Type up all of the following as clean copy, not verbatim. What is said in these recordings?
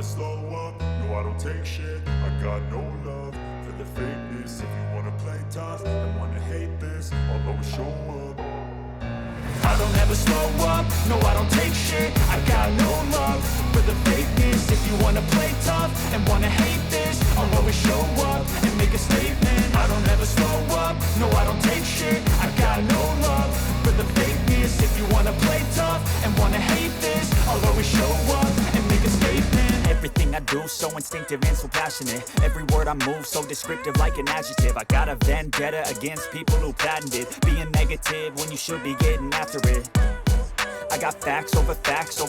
slow up, no I don't take shit. I got no love for the fakeness. If you wanna play tough and wanna hate this, I'll always show up. I don't ever slow up, no I don't take shit. I got no love for the fakeness. If you wanna play tough and wanna hate this, I'll always show up and make a statement. I don't ever slow up, no I don't take shit. I got no love for the fakeness. If you wanna play tough and wanna hate this, I'll always show up and make a statement. Everything I do so instinctive and so passionate. Every word I move so descriptive like an adjective. I got a vendetta against people who patented being negative when you should be getting after it. I got facts over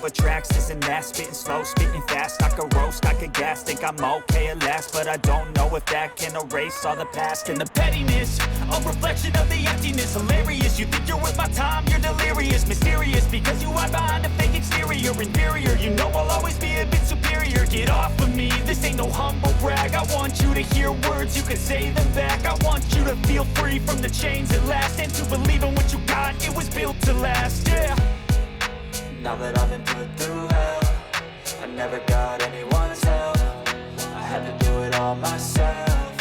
tracks, this and that. Spitting slow, spitting fast, I could roast, I could gas. Think I'm okay at last, but I don't know if that can erase all the past. And the pettiness, a reflection of the emptiness. Hilarious, you think you're worth my time, you're delirious. Mysterious, because you hide behind a fake exterior. Inferior, you know I'll always be a bit superior. Get off of me, this ain't no humble brag. I want you to hear words, you can say them back. I want you to feel free from the chains at last, and to believe in what you got, it was built to last, yeah. Now that I've been put through hell, I never got anyone's help. I had to do it all myself.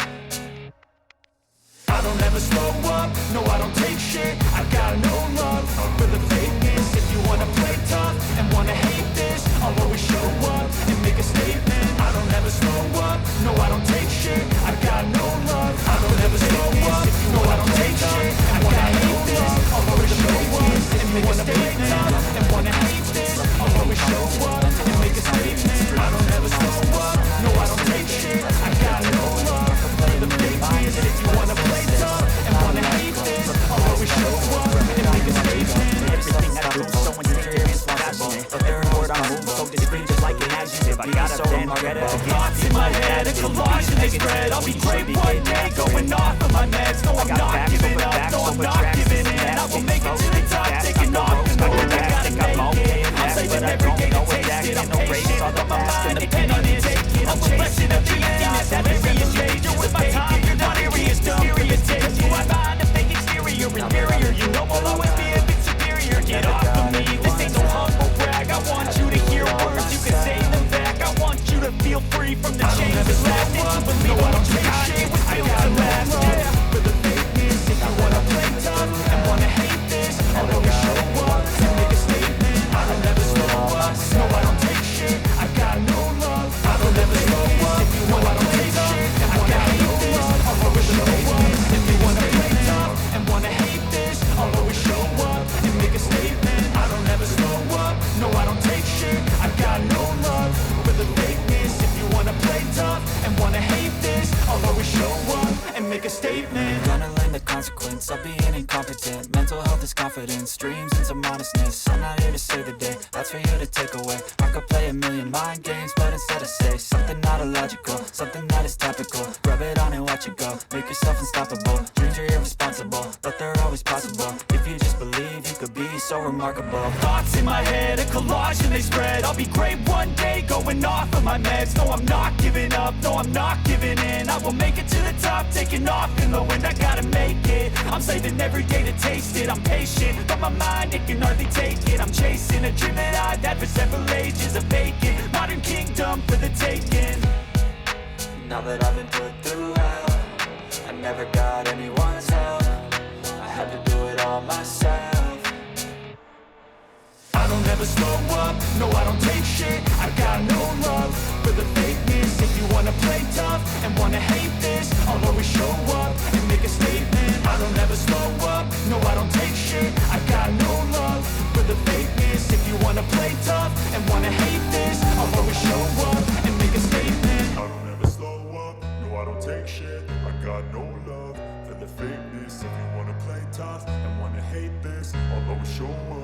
I don't ever slow up, no I don't take shit. I got no love for the fakeness. If you wanna play tough and wanna hate this, I'll always show up and make a statement. I don't ever slow up, no I don't take shit. I got no love. I don't ever slow up, no I don't take shit. I wanna hate this, I'll always show up and make a statement. And wanna hate this, I'll always show up and make a statement. I don't ever slow up, no I don't take shit. I got no love for the fakeness. If you wanna play tough and wanna hate this, I'll always show up and make a statement. Everything I do so instinctive and so passionate. Every word I move so descriptive like an adjective. I got a vendetta Thoughts in my head, a collage and they spread. I'll be great one day, going off of my meds. No, I'm not giving up, no, I'm not giving in. I will make it to the top, taking off and knowing I gotta make it. I'm saving every day to taste it. I'm patient, but my mind dependent on taking. I'm chasing of the emptiness, that various shades. You're with my time, you're not serious, mysterious taste. You are behind a fake exterior, inferior. You know I'll always be a bit superior. Get off of me, this ain't no humble brag. I want you to hear words, you can say them back. I want you to feel free from the chains that last. And to believe in what you got, it was built to last. Yeah, for the fakeness. If you wanna play tough and wanna hate this, I'll always show up and make a statement. I don't ever slow up, no I don't take shit. I got no love. I don't ever slow up, if you know I don't take shit and wanna hate this, I'll always show up. If you wanna play tough and wanna hate this, I'll always show up and make a statement. I don't ever slow up, no I don't take shit. I got no love for the fakeness. If you wanna play tough and wanna hate this, I'll always show up and make a statement. Gonna learn the consequence of being incompetent. Mental health is confidence, dreams and some honestness. I'm not here to save the day, that's for you to take away. I could play a million mind games, but instead I say something not illogical, something that is topical. Rub it on and watch it go, make yourself unstoppable. Dreams are irresponsible, but they're always possible. If you just believe, you could be so remarkable. Thoughts in my head, a collage and they spread. I'll be great one day, going off of my meds. No, I'm not giving up, no, I'm not giving in. I will make it to the top, taking off in the wind. I gotta make it, I'm saving every day to taste it. I'm patient, but my mind, it can hardly take it. I'm chasing a dream that I've had for several ages. A vacant, modern kingdom for the taking. Now that I've been put through hell, I never got anyone's help. I had to do it all myself. I don't ever slow up, no I don't take shit. I got no love for the fakeness. If you wanna play tough and wanna hate this, I'll always show up and make a statement. I don't ever slow up, no I don't take shit. I got no love for the fakeness. If you wanna play tough and wanna hate this, I'll always show up and make a statement. I don't ever slow up, no I don't take shit. I got no love for the fakeness. If you wanna play tough and wanna hate this, I'll always show up